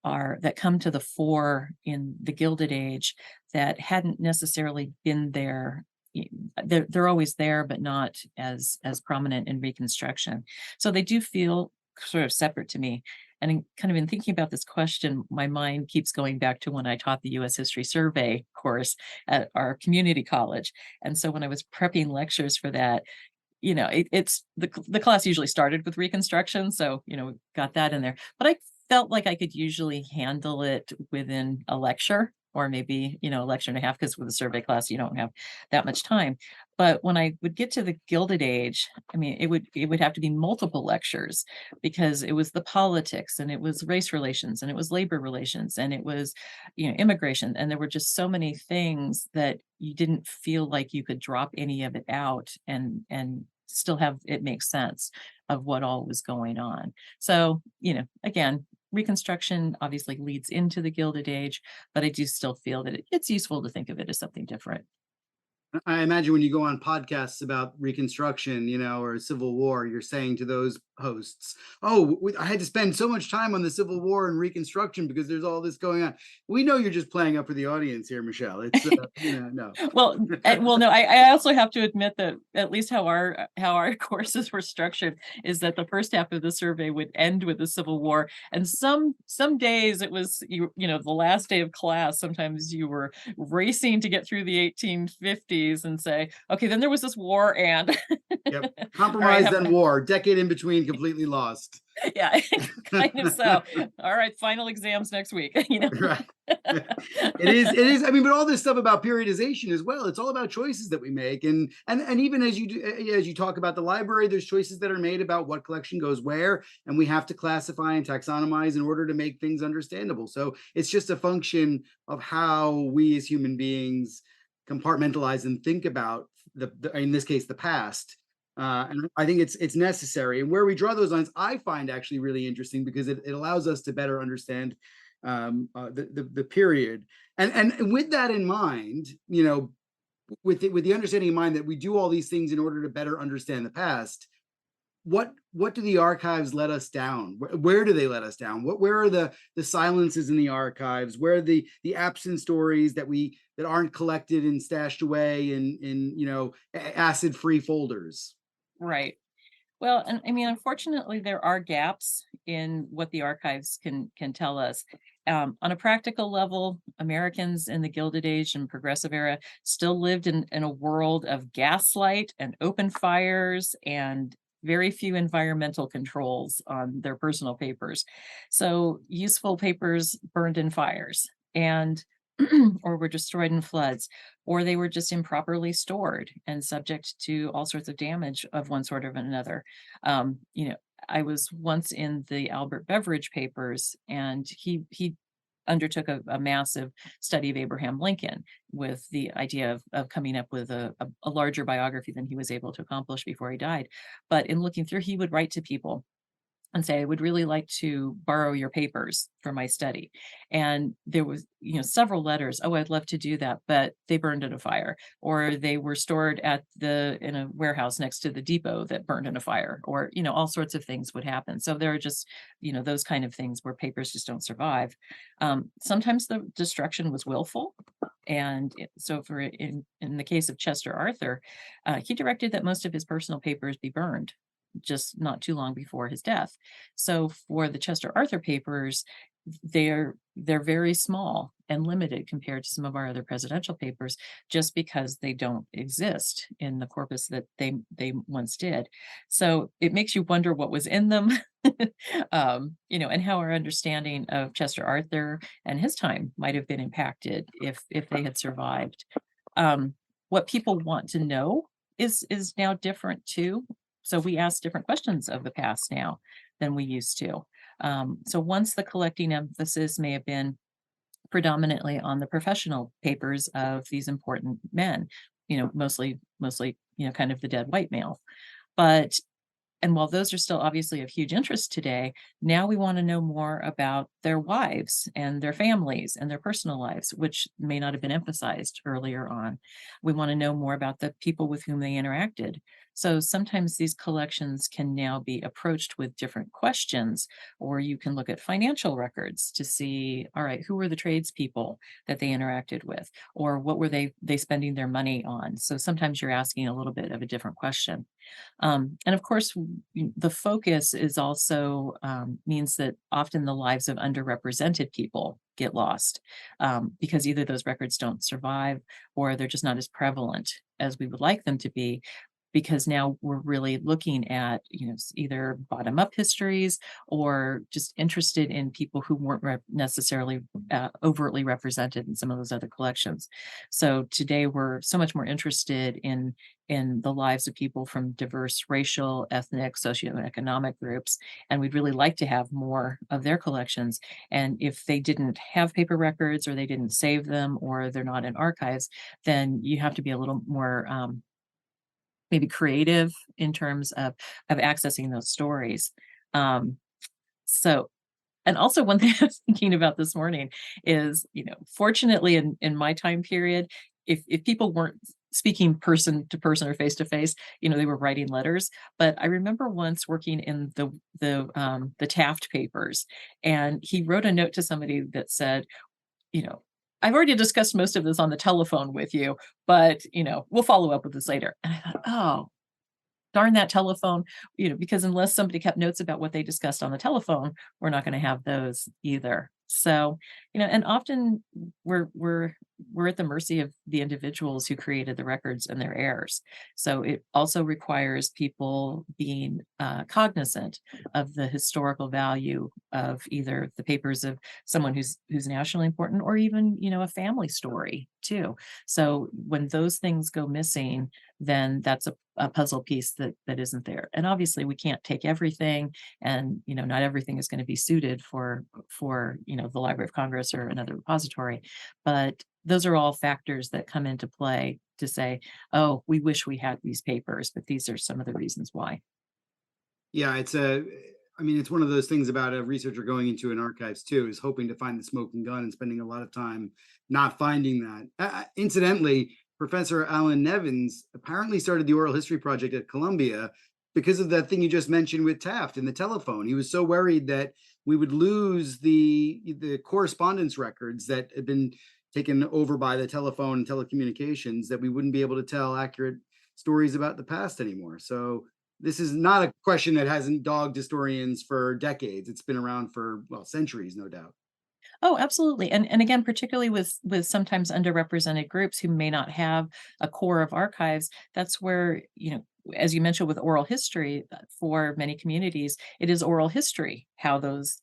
come to the fore in the Gilded Age that hadn't necessarily been there. They're always there, but not as prominent in Reconstruction. So they do feel sort of separate to me. And in thinking about this question, my mind keeps going back to when I taught the U.S. History Survey course at our community college. And so when I was prepping lectures for that, it's the class usually started with Reconstruction. So, got that in there. But I felt like I could usually handle it within a lecture or maybe, a lecture and a half, because with a survey class, you don't have that much time. But when I would get to the Gilded Age, I mean, it would have to be multiple lectures because it was the politics and it was race relations and it was labor relations and it was, immigration. And there were just so many things that you didn't feel like you could drop any of it out and still have it make sense of what all was going on. So, again, Reconstruction obviously leads into the Gilded Age, but I do still feel that it's useful to think of it as something different. I imagine when you go on podcasts about Reconstruction, or Civil War, you're saying to those hosts, "Oh, I had to spend so much time on the Civil War and Reconstruction because there's all this going on." We know you're just playing up for the audience here, Michelle. It's no. Well, no, I also have to admit that at least how our courses were structured is that the first half of the survey would end with the Civil War, and some days it was the last day of class. Sometimes you were racing to get through the 1850s and say, okay, then there was this war and Yep. Compromise, right, then war, decade in between, completely lost. Yeah, kind of so. All right, final exams next week. Right. It is. I mean, but all this stuff about periodization as well. It's all about choices that we make, and even as you talk about the library, there's choices that are made about what collection goes where, and we have to classify and taxonomize in order to make things understandable. So it's just a function of how we as human beings compartmentalize and think about in this case, the past. And I think it's necessary. And where we draw those lines, I find actually really interesting because it allows us to better understand the period. And with that in mind, with the understanding in mind that we do all these things in order to better understand the past, what do the archives let us down? Where do they let us down? Where are the silences in the archives? Where are the absent stories that aren't collected and stashed away in acid-free folders? Right. Well, and I mean, unfortunately, there are gaps in what the archives can tell us. On a practical level, Americans in the Gilded Age and Progressive Era still lived in a world of gaslight and open fires and very few environmental controls on their personal papers. So useful papers burned in fires and or were destroyed in floods, or they were just improperly stored and subject to all sorts of damage of one sort or another. You know, I was once in the Albert Beveridge papers, and he undertook a massive study of Abraham Lincoln with the idea of coming up with a larger biography than he was able to accomplish before he died. But in looking through, he would write to people and say, "I would really like to borrow your papers for my study." And there was, several letters, "Oh, I'd love to do that, but they burned in a fire," or they were stored in a warehouse next to the depot that burned in a fire, or, all sorts of things would happen. So there are just, those kind of things where papers just don't survive. Sometimes the destruction was willful. And so in the case of Chester Arthur, he directed that most of his personal papers be burned just not too long before his death. So for the Chester Arthur papers, they're very small and limited compared to some of our other presidential papers, just because they don't exist in the corpus that they once did. So it makes you wonder what was in them, and how our understanding of Chester Arthur and his time might have been impacted if they had survived. What people want to know is now different too. So we ask different questions of the past now than we used to. So once the collecting emphasis may have been predominantly on the professional papers of these important men, mostly, kind of the dead white male. But and while those are still obviously of huge interest today, now we want to know more about their wives and their families and their personal lives, which may not have been emphasized earlier on. We want to know more about the people with whom they interacted. So sometimes these collections can now be approached with different questions, or you can look at financial records to see, all right, who were the tradespeople that they interacted with, or what were they spending their money on? So sometimes you're asking a little bit of a different question. And of course, the focus is also means that often the lives of underrepresented people get lost, because either those records don't survive or they're just not as prevalent as we would like them to be. Because now we're really looking at, either bottom up histories or just interested in people who weren't necessarily overtly represented in some of those other collections. So today we're so much more interested in the lives of people from diverse racial, ethnic, socioeconomic groups. And we'd really like to have more of their collections. And if they didn't have paper records, or they didn't save them, or they're not in archives, then you have to be a little more maybe creative in terms of accessing those stories. Um, so and also one thing I was thinking about this morning is, fortunately in my time period, if people weren't speaking person to person or face to face, they were writing letters. But I remember once working in the Taft papers, and he wrote a note to somebody that said, you know, "I've already discussed most of this on the telephone with you, but, we'll follow up with this later." And I thought, "Oh, darn that telephone," because unless somebody kept notes about what they discussed on the telephone, we're not gonna have those either. So, and often we're at the mercy of the individuals who created the records and their heirs. So it also requires people being cognizant of the historical value of either the papers of someone who's nationally important, or even, a family story too. So when those things go missing, then that's a puzzle piece that isn't there. And obviously we can't take everything, and not everything is going to be suited for the Library of Congress or another repository. But those are all factors that come into play to say, "Oh, we wish we had these papers, but these are some of the reasons why." Yeah, it's one of those things about a researcher going into an archives too, is hoping to find the smoking gun and spending a lot of time not finding that. Incidentally, Professor Alan Nevins apparently started the oral history project at Columbia because of that thing you just mentioned with Taft and the telephone. He was so worried that we would lose the correspondence records that had been taken over by the telephone and telecommunications, that we wouldn't be able to tell accurate stories about the past anymore. So this is not a question that hasn't dogged historians for decades. It's been around for, well, centuries, no doubt. Oh, absolutely. And again, particularly with sometimes underrepresented groups who may not have a core of archives, that's where, as you mentioned with oral history, for many communities, it is oral history how those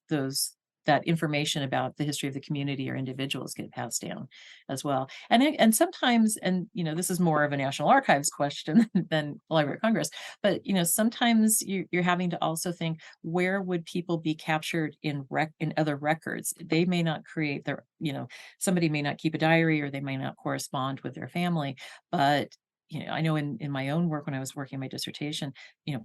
that information about the history of the community or individuals get passed down as well. And sometimes, this is more of a National Archives question than Library of Congress, but sometimes you're having to also think, where would people be captured in other records? They may not create their, somebody may not keep a diary, or they may not correspond with their family, but I know in my own work when I was working my dissertation,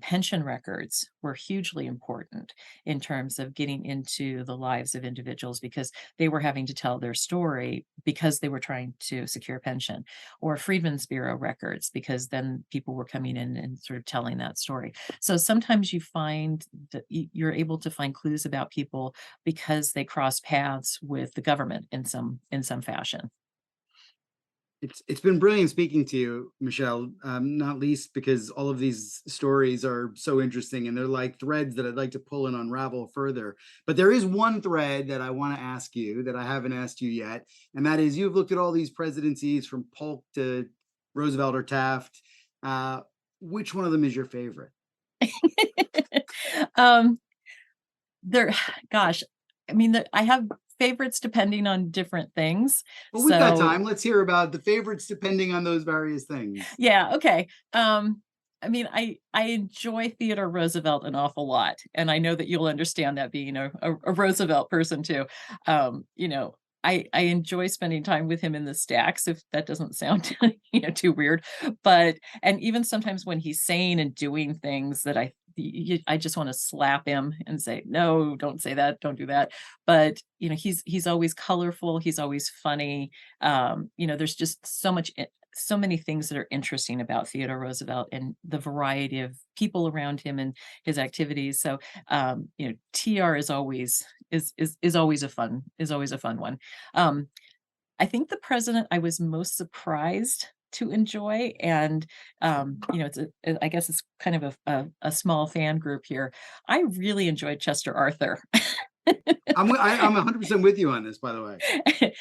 pension records were hugely important in terms of getting into the lives of individuals, because they were having to tell their story because they were trying to secure pension, or Freedmen's Bureau records, because then people were coming in and sort of telling that story. So sometimes you find that you're able to find clues about people because they cross paths with the government in some fashion. It's been brilliant speaking to you, Michelle. Not least because all of these stories are so interesting, and they're like threads that I'd like to pull and unravel further. But there is one thread that I want to ask you that I haven't asked you yet, and that is, you've looked at all these presidencies from Polk to Roosevelt or Taft. Uh, which one of them is your favorite? um, there, gosh, I mean, I have favorites depending on different things. Well, we've got So time. Let's hear about the favorites depending on those various things. yeah, okay. I mean, I enjoy Theodore Roosevelt an awful lot, and I know that you'll understand that, being a Roosevelt person too. I enjoy spending time with him in the stacks, if that doesn't sound too weird. But and even sometimes when he's saying and doing things that I just want to slap him and say, no, don't say that, don't do that. But he's always colorful, he's always funny. There's just so many things that are interesting about Theodore Roosevelt and the variety of people around him and his activities. So, TR is always a fun one. Um, I think the president I was most surprised to enjoy, and I guess it's kind of a small fan group here. I really enjoyed Chester Arthur. I'm 100% with you on this, by the way.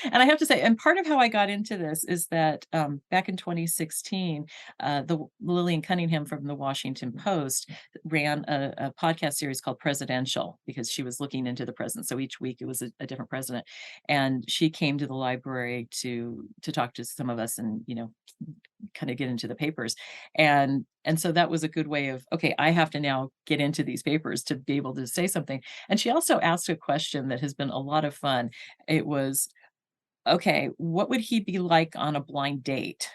And I have to say, and part of how I got into this is that back in 2016, the Lillian Cunningham from the Washington Post ran a podcast series called Presidential, because she was looking into the president. So each week it was a different president, and she came to the library to talk to some of us, and kind of get into the papers. And so that was a good way of, okay, I have to now get into these papers to be able to say something. And she also asked a question that has been a lot of fun. It was, okay, what would he be like on a blind date?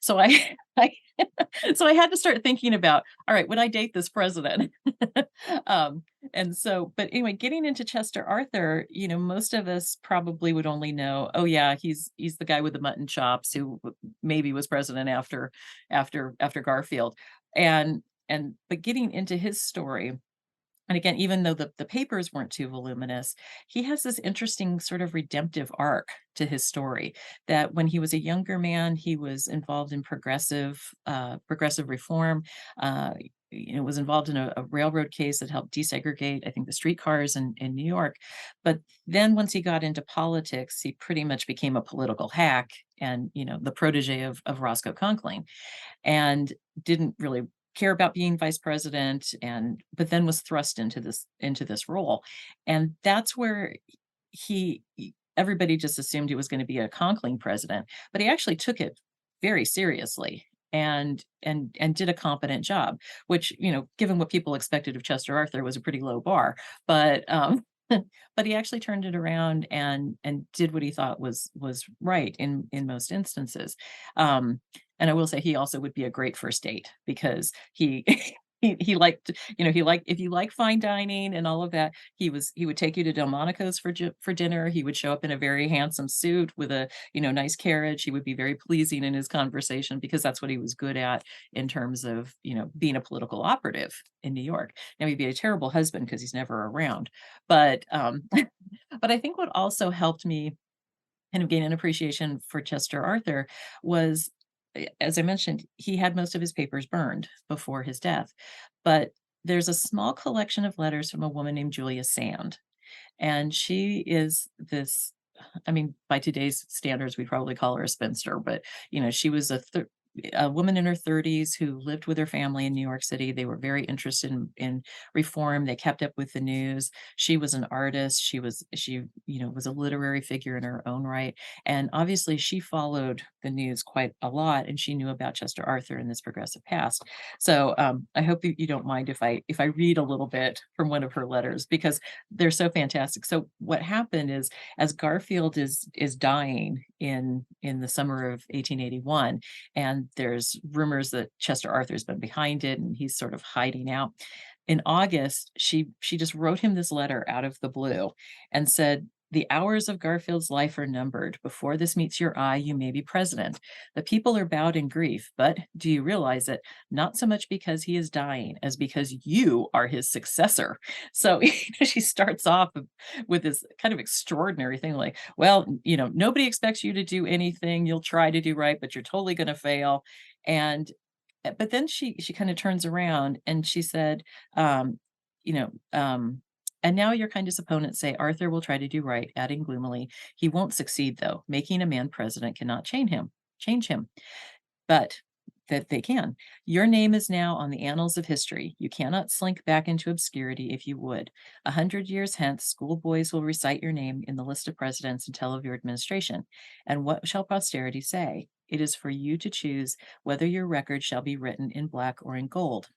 So I, I so I had to start thinking about, all right, would I date this president? um, and so, but anyway, getting into Chester Arthur, most of us probably would only know, oh yeah, he's the guy with the mutton chops who maybe was president after Garfield. And but getting into his story, and again, even though the papers weren't too voluminous, he has this interesting sort of redemptive arc to his story, that when he was a younger man, he was involved in progressive reform. Uh, was involved in a railroad case that helped desegregate, I think, the streetcars in New York. But then once he got into politics, he pretty much became a political hack, and the protege of Roscoe Conkling, and didn't really care about being vice president, and but then was thrust into this role. And that's where he everybody just assumed he was going to be a Conkling president, but he actually took it very seriously, and did a competent job, which, given what people expected of Chester Arthur, was a pretty low bar. But but he actually turned it around and did what he thought was right in most instances. Um, and I will say he also would be a great first date, because he he liked, if you like fine dining and all of that, he would take you to Delmonico's for dinner. He would show up in a very handsome suit with a, nice carriage. He would be very pleasing in his conversation, because that's what he was good at in terms of, being a political operative in New York. Now he'd be a terrible husband because he's never around. But but I think what also helped me kind of gain an appreciation for Chester Arthur was, as I mentioned, he had most of his papers burned before his death. But there's a small collection of letters from a woman named Julia Sand. And she is this I mean, by today's standards, we'd probably call her a spinster, but she was a woman in her 30s who lived with her family in New York City. They were very interested in reform. They kept up with the news. She was an artist. She was a literary figure in her own right. And obviously she followed the news quite a lot, and she knew about Chester Arthur and this progressive past. So I hope that you don't mind if I read a little bit from one of her letters, because they're so fantastic. So what happened is, as Garfield is dying in the summer of 1881, and there's rumors that Chester Arthur's been behind it and he's sort of hiding out. In August, she just wrote him this letter out of the blue and said, "The hours of Garfield's life are numbered. Before this meets your eye, you may be president. The people are bowed in grief, but do you realize it? Not so much because he is dying as because you are his successor." So she starts off with this kind of extraordinary thing like, well, nobody expects you to do anything. You'll try to do right, but you're totally going to fail. And but then she kind of turns around and she said, um, you know, um, and now your kindest opponents say Arthur will try to do right, adding gloomily, "He won't succeed, though. Making a man president cannot change him. But that they can. Your name is now on the annals of history. You cannot slink back into obscurity if you would. 100 years hence, schoolboys will recite your name in the list of presidents and tell of your administration. And what shall posterity say? It is for you to choose whether your record shall be written in black or in gold.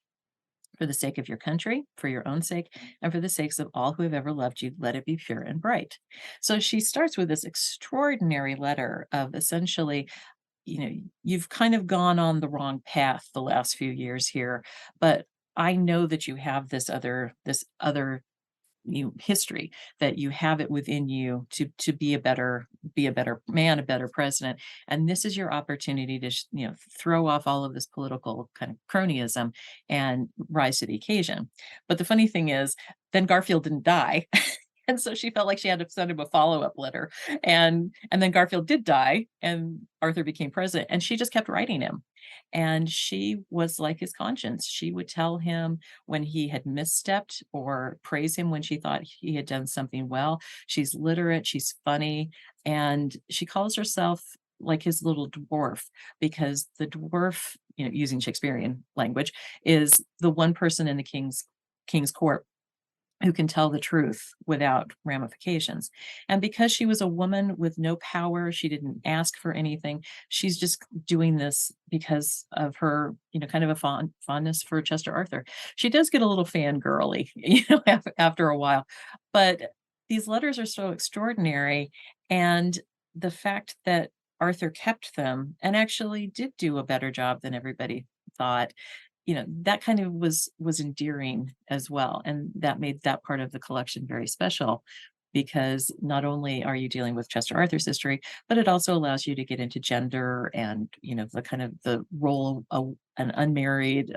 For the sake of your country, for your own sake, and for the sakes of all who have ever loved you, let it be pure and bright." So she starts with this extraordinary letter of essentially, you've kind of gone on the wrong path the last few years here, but I know that you have this other history, that you have it within you to be a better man, a better president, and this is your opportunity to throw off all of this political kind of cronyism and rise to the occasion. But the funny thing is, then Garfield didn't die. And so she felt like she had to send him a follow-up letter. And then Garfield did die and Arthur became president, and she just kept writing him. And she was like his conscience. She would tell him when he had misstepped or praise him when she thought he had done something well. She's literate, she's funny, and she calls herself like his little dwarf, because the dwarf, using Shakespearean language, is the one person in the king's court who can tell the truth without ramifications. And because she was a woman with no power, she didn't ask for anything. She's just doing this because of her, kind of a fondness for Chester Arthur. She does get a little fangirly, after a while. But these letters are so extraordinary. And the fact that Arthur kept them and actually did do a better job than everybody thought, that kind of was endearing as well, and that made that part of the collection very special, because not only are you dealing with Chester Arthur's history, but it also allows you to get into gender and the kind of the role an unmarried,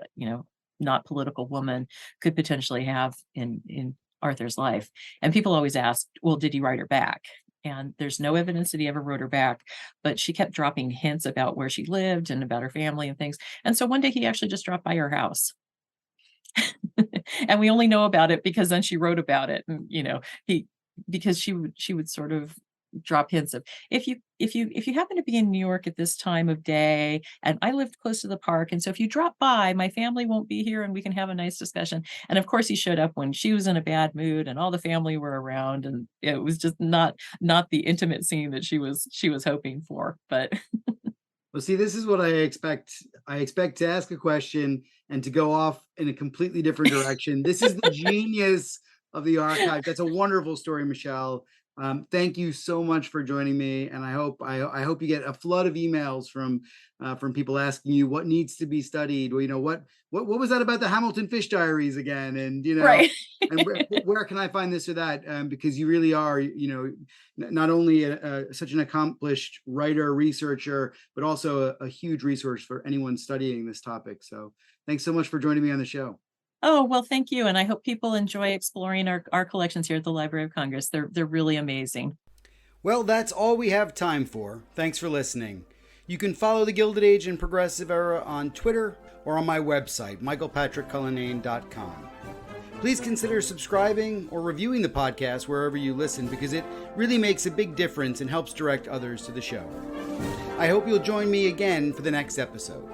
not political woman could potentially have in Arthur's life. And people always ask, well, did he write her back? And there's no evidence that he ever wrote her back, but she kept dropping hints about where she lived and about her family and things. And so one day he actually just dropped by her house. And we only know about it because then she wrote about it. And, because she would sort of drop hints of, if you happen to be in New York at this time of day, and I lived close to the park, and so if you drop by, my family won't be here and we can have a nice discussion. And of course he showed up when she was in a bad mood and all the family were around, and it was just not the intimate scene that she was hoping for. But well, see, this is what I expect. I expect to ask a question and to go off in a completely different direction. This is the genius of the archive. That's a wonderful story, Michelle. Thank you so much for joining me, and I hope you get a flood of emails from people asking you what needs to be studied. Well, what was that about the Hamilton Fish Diaries again? And right. and where can I find this or that? Because you really are, not only such an accomplished writer, researcher, but also a huge resource for anyone studying this topic. So thanks so much for joining me on the show. Oh, well, thank you. And I hope people enjoy exploring our collections here at the Library of Congress. They're really amazing. Well, that's all we have time for. Thanks for listening. You can follow the Gilded Age and Progressive Era on Twitter or on my website, michaelpatrickcullinane.com. Please consider subscribing or reviewing the podcast wherever you listen, because it really makes a big difference and helps direct others to the show. I hope you'll join me again for the next episode.